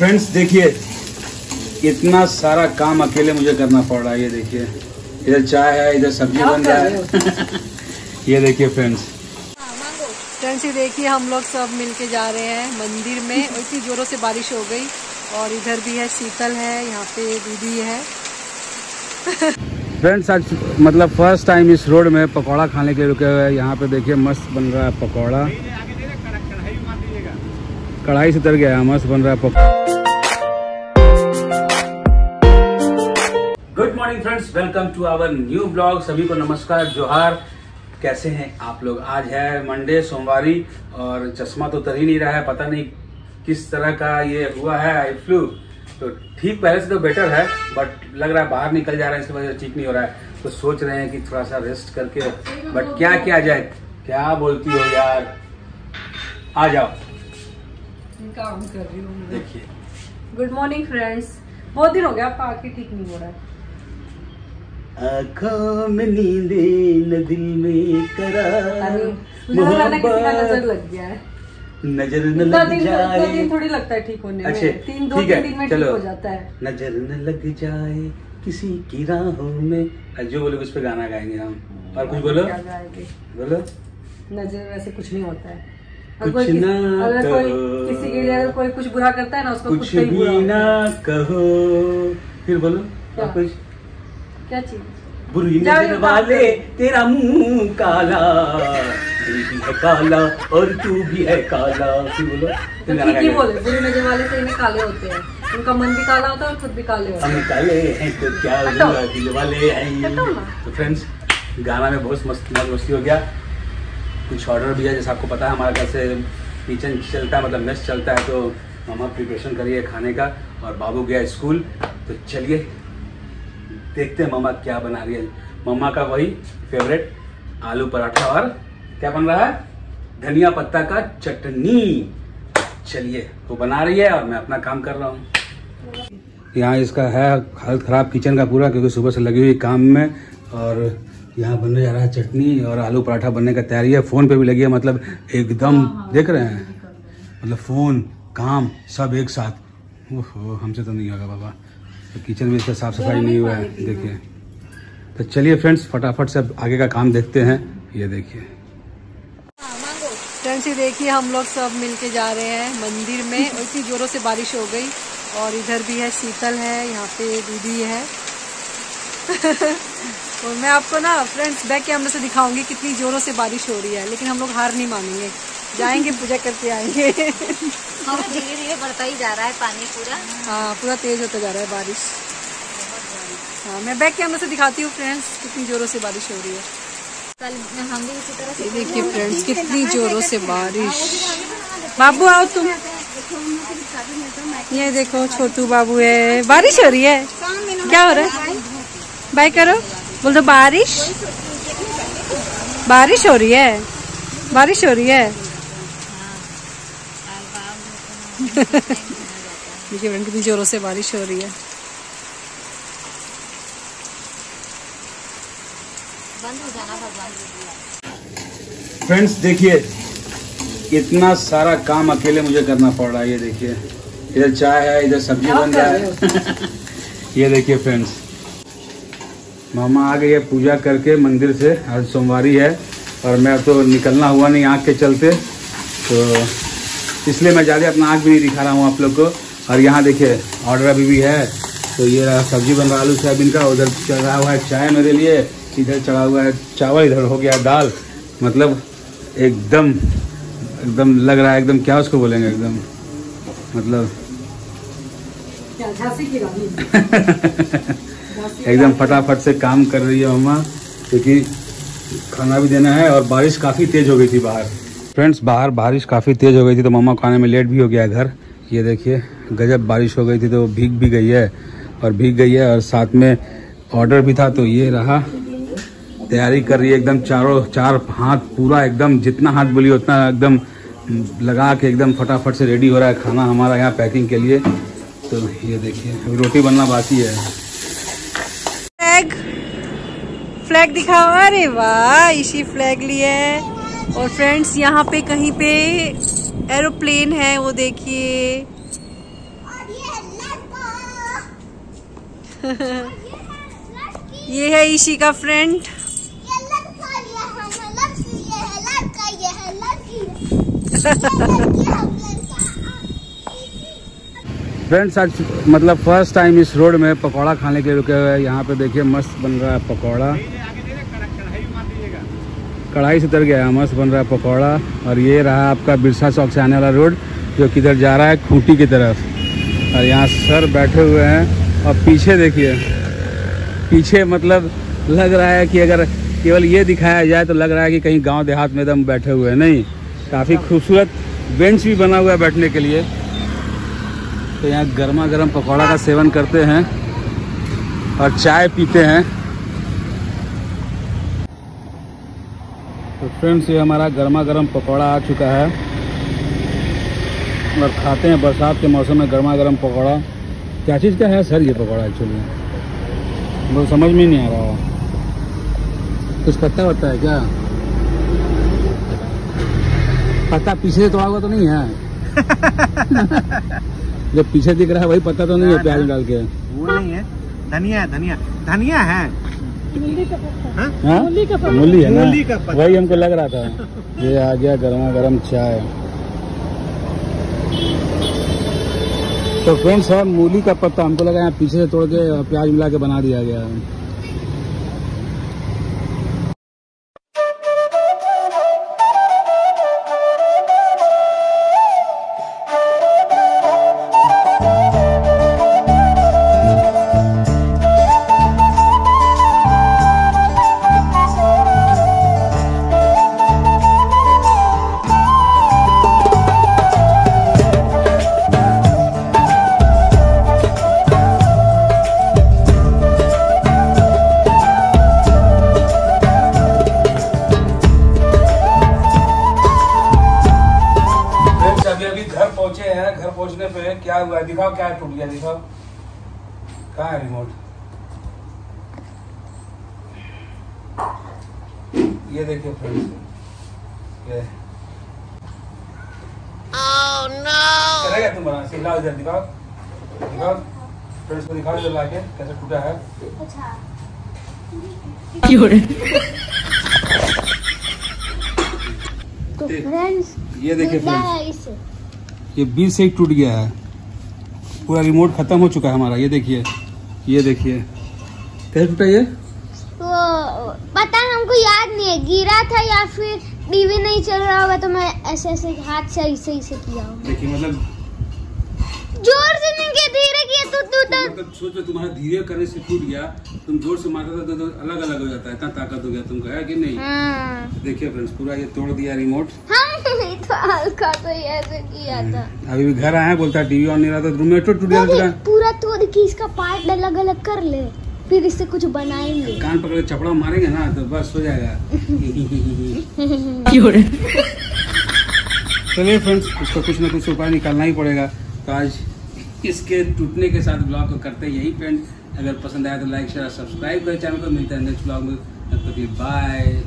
Friends देखिए, इतना सारा काम अकेले मुझे करना पड़ रहा है। ये देखिए, इधर चाय है, इधर सब्जी बन रहा है। ये देखिए फ्रेंड्स, ये देखिए हम लोग सब मिलके जा रहे हैं मंदिर में। और इतनी जोरों से बारिश हो गई। और इधर भी है, शीतल है, यहाँ पे दीदी है। फ्रेंड्स आज मतलब फर्स्ट टाइम इस रोड में पकौड़ा खाने के लिए रुके हुए हैं। यहाँ पे देखिए मस्त बन रहा है पकौड़ा, कढ़ाई से तर गया है, मस्त बन रहा है pakora. Good morning friends, welcome to our new blog. सभी को नमस्कार, जोहार। कैसे हैं आप लोग? आज है मंडे, सोमवारी, और चश्मा तो तर ही नहीं रहा है। पता नहीं किस तरह का ये हुआ है, आई फ्लू। तो ठीक पहले से तो बेटर है, बट लग रहा है बाहर निकल जा रहा है, इसकी वजह से ठीक नहीं हो रहा है। तो सोच रहे हैं कि थोड़ा सा रेस्ट करके, बट क्या किया जाए। क्या बोलती हो यार, आ जाओ। काम कर रही हूँ। देखिए, गुड मॉर्निंग फ्रेंड्स। बहुत दिन हो गया, आपका आके ठीक नहीं हो रहा है। आँखों में नींदे न दिल में करार, नजर लग गया है। नजर न लग जाए, दिन थोड़ी लगता है ठीक होने में। अच्छे, दो तीन दिन में ठीक हो जाता है। नजर न लग जाए किसी की राहों में। जो बोले उस पे गाना गाएंगे हम। और कुछ बोलो, क्या गाएंगे? बोलो। नजर वैसे कुछ नहीं होता है। कुछ ना अगर कहो, कोई किसी के लिए अगर कोई कुछ बुरा करता है ना, उसको कुछ भी ना कहो। फिर बोलो और कुछ। क्या चीज? बुरी नजर वाले तेरा मुंह काला, दिल भी है काला और तू भी है काला। फिर बोलो। तो ठीक ही बोले, बुरी नजर वाले से इन्हें काले होते हैं। उनका मन भी काला होता है और खुद भी काले होते हैं। हम काले हैं तो क्या हुआ, दिल वाले हैं। तो फ्रेंड्स, गाना में बहुत मस्ती हो गया। कुछ ऑर्डर भी है, जैसे आपको पता है हमारे घर से किचन चलता है, मतलब मेस चलता है। तो मामा प्रिपरेशन करिए खाने का, और बाबू गया स्कूल। तो चलिए देखते हैं मामा क्या बना रही है। मामा का वही फेवरेट आलू पराठा, और क्या बन रहा है, धनिया पत्ता का चटनी। चलिए, वो बना रही है और मैं अपना काम कर रहा हूँ। यहाँ इसका है हालत खराब किचन का पूरा, क्योंकि सुबह से लगी हुई काम में। और यहाँ बनने जा रहा है चटनी, और आलू पराठा बनने का तैयारी है। फोन पे भी लगी है, मतलब एकदम देख रहे हैं, मतलब फोन काम सब एक साथ। ओहो, हमसे तो नहीं होगा बाबा। तो किचन में इसका साफ सफाई नहीं हुआ है, देखिए। तो चलिए फ्रेंड्स, फटाफट से आगे का काम देखते हैं। ये देखिए फ्रेंड्स, ये देखिए हम लोग सब मिलके जा रहे हैं मंदिर में। और इतनी जोरों से बारिश हो गई। और इधर भी है, शीतल है, यहाँ पे दीदी है। और मैं आपको ना फ्रेंड्स बैक कैमरे से दिखाऊंगी कितनी जोरों से बारिश हो रही है। लेकिन हम लोग हार नहीं मानेंगे, जाएंगे, पूजा करके आएंगे। धीरे धीरे बढ़ता ही जा रहा है पानी पूरा। हाँ, पूरा तेज होता जा रहा है बारिश। हाँ, मैं बैक कैमरे से दिखाती हूँ फ्रेंड्स कितनी जोरों से बारिश हो रही है। कल हम भी इसी तरह से देखिए फ्रेंड्स, कितनी जोरों से बारिश। बाबू आओ तुम। ये देखो छोटू बाबू है। बारिश हो रही है, क्या हो रहा है? बाय करो, बोल दो बारिश। बारिश हो रही है, बारिश हो रही है। देखिए फ्रेंड, कितनी जोरों से बारिश हो रही है। बंद हो जाना भगवान। फ्रेंड्स देखिए, इतना सारा काम अकेले मुझे करना पड़ रहा है। ये देखिए, इधर चाय है, इधर सब्जी बन रहा है। ये देखिए फ्रेंड्स, मामा आ गई है पूजा करके मंदिर से। आज सोमवारी है और मैं तो निकलना हुआ नहीं आँख के चलते, तो इसलिए मैं ज़्यादा अपना आँख भी नहीं दिखा रहा हूँ आप लोग को। और यहाँ देखिए ऑर्डर अभी भी है। तो ये रहा सब्जी बन रहा आलू सोयाबीन का, उधर चढ़ा हुआ है चाय मेरे लिए, इधर चढ़ा हुआ है चावल, इधर हो गया दाल। मतलब एकदम एकदम लग रहा है, एकदम क्या उसको बोलेंगे, एकदम मतलब झांसी की रानी। एकदम फटाफट से काम कर रही है मम्मा, क्योंकि खाना भी देना है। और बारिश काफ़ी तेज़ हो गई थी बाहर। फ्रेंड्स, बाहर बारिश काफ़ी तेज़ हो गई थी, तो मम्मा को आने में लेट भी हो गया घर। ये देखिए, गजब बारिश हो गई थी, तो भीग भी गई है। और साथ में ऑर्डर भी था। तो ये रहा, तैयारी कर रही है एकदम, चार हाथ पूरा एकदम, जितना हाथ बोलिए उतना एकदम लगा के एकदम फटाफट से रेडी हो रहा है खाना हमारा यहाँ पैकिंग के लिए। तो ये देखिए, अभी रोटी बनना बाकी है। फ्लैग दिखाओ। अरे वाह, इसी फ्लैग लिए। और फ्रेंड्स, यहाँ पे कहीं पे एरोप्लेन है, वो देखिए। ये है ईशी का फ्रेंड। फ्रेंड्स आज मतलब फर्स्ट टाइम इस रोड में पकौड़ा खाने के लिए रुके हुए हैं। यहाँ पे देखिए मस्त बन रहा है पकौड़ा, कढ़ाई से उतर गया है, मस्त बन रहा है पकौड़ा। और ये रहा आपका बिरसा चौक से आने वाला रोड जो किधर जा रहा है खूंटी की तरफ। और यहाँ सर बैठे हुए हैं और पीछे देखिए, पीछे मतलब लग रहा है कि अगर केवल ये दिखाया जाए तो लग रहा है कि कहीं गांव देहात में एकदम बैठे हुए हैं। नहीं, काफ़ी खूबसूरत बेंच भी बना हुआ है बैठने के लिए। तो यहाँ गर्मा गर्म पकौड़ा का सेवन करते हैं और चाय पीते हैं। तो फ्रेंड्स ये हमारा गर्मा गर्म पकौड़ा आ चुका है और खाते हैं बरसात के मौसम में गर्मा गर्म पकौड़ा। क्या चीज़ का है सर ये पकौड़ा एक्चुअली वो समझ में नहीं आ रहा। कुछ पत्ता वत्ता है क्या? पत्ता पीछे से तोड़ा हुआ तो नहीं है? जो पीछे दिख रहा है वही पत्ता तो नहीं है प्याज डाल के? वो नहीं है, धनिया धनिया धनिया है, मूली का पत्ता। हाँ? मूली का पत्ता। मूली है ना, मूली का पत्ता। वही हमको लग रहा था। ये आ गया गर्मा गर्म चाय। तो फ्रेंड्स है मूली का पत्ता, हमको लगा यहाँ पीछे से तोड़ के प्याज मिला के बना दिया गया है। घर पहुंचने पे क्या हुआ है दिखाओ, क्या टूट गया दिखाओ, कहाँ है रिमोट? ये देखिए फ्रेंड्स, ये चलेगा तुम बना से हिलाओ, इधर दिखाओ दिखाओ फ्रेंड्स को दिखाओ, इधर लाके कैसे टूटा है। तो फ्रेंड्स ये देखिए फ्रेंड्स, ये बीच से ही टूट गया है, पूरा रिमोट खत्म हो चुका है हमारा। ये देखिए, ये देखिए कैसे टूटा ये? तो पता हमको याद नहीं है, गिरा था या फिर टीवी नहीं चल रहा होगा तो मैं ऐसे ऐसे हाथ से ऐसे ऐसे किया। देखिए मतलब जोर से नहीं किया, धीरे किया तो टूटा। मतलब सोचो तुम्हारा धीरे करने से टूट गया, तुम जोर से मारता था तो अलग अलग हो जाता है, इतना ताकत हो गया तुमको, है कि नहीं? देखिए फ्रेंड्स पूरा ये तोड़ दिया रिमोट। तो हल्का तो ऐसे किया था। अभी भी घर आया, बोलता टीवी ऑन नहीं रहा था, रिमोट टूट गया। पूरा तोड़ के इसका पार्ट अलग अलग कर ले, फिर इससे कुछ बनाएंगे। कान पकड़ चपड़ा मारेंगे ना तो बस हो जाएगा। चलिए फ्रेंड्स, इसका कुछ ना कुछ उपाय निकालना ही पड़ेगा। तो आज इसके टूटने के साथ ब्लॉग को करते हैं यही फ्रेंड। अगर पसंद आया तो लाइक शेयर सब्सक्राइब करें चैनल को। मिलते हैं नेक्स्ट ब्लॉग में, तब तक बाय।